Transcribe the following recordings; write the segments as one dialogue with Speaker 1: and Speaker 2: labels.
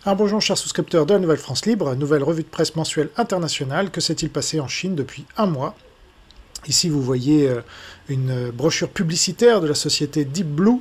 Speaker 1: Alors bonjour chers souscripteurs de la Nouvelle France Libre, nouvelle revue de presse mensuelle internationale. Que s'est-il passé en Chine depuis un mois? Ici vous voyez une brochure publicitaire de la société Deep Blue.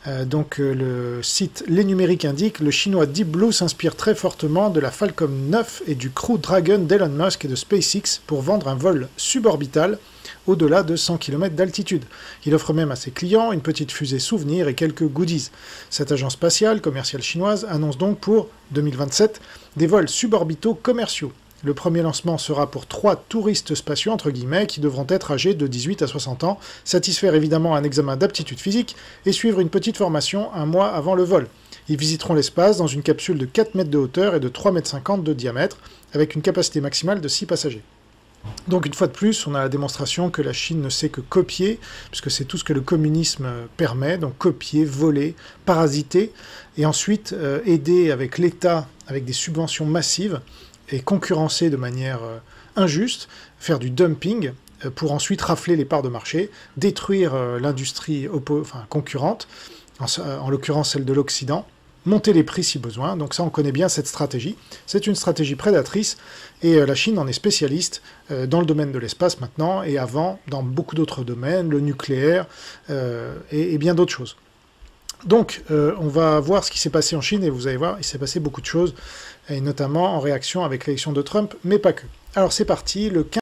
Speaker 1: Le site Les Numériques indique: le chinois Deep Blue s'inspire très fortement de la Falcon 9 et du Crew Dragon d'Elon Musk et de SpaceX pour vendre un vol suborbital au-delà de 100 km d'altitude. Il offre même à ses clients une petite fusée souvenir et quelques goodies. Cette agence spatiale commerciale chinoise annonce donc pour 2027 des vols suborbitaux commerciaux. Le premier lancement sera pour 3 touristes spatiaux, entre guillemets, qui devront être âgés de 18 à 60 ans, satisfaire évidemment un examen d'aptitude physique et suivre une petite formation un mois avant le vol. Ils visiteront l'espace dans une capsule de 4 mètres de hauteur et de 3,50 m de diamètre, avec une capacité maximale de 6 passagers. Donc une fois de plus, on a la démonstration que la Chine ne sait que copier, puisque c'est tout ce que le communisme permet, donc copier, voler, parasiter, et ensuite aider avec l'État, avec des subventions massives, et concurrencer de manière injuste, faire du dumping, pour ensuite rafler les parts de marché, détruire l'industrie concurrente, en l'occurrence celle de l'Occident, monter les prix si besoin. Donc ça, on connaît bien cette stratégie. C'est une stratégie prédatrice, et la Chine en est spécialiste dans le domaine de l'espace maintenant, et avant, dans beaucoup d'autres domaines, le nucléaire, et bien d'autres choses. Donc, on va voir ce qui s'est passé en Chine, et vous allez voir, il s'est passé beaucoup de choses, et notamment en réaction avec l'élection de Trump, mais pas que. Alors c'est parti, le 15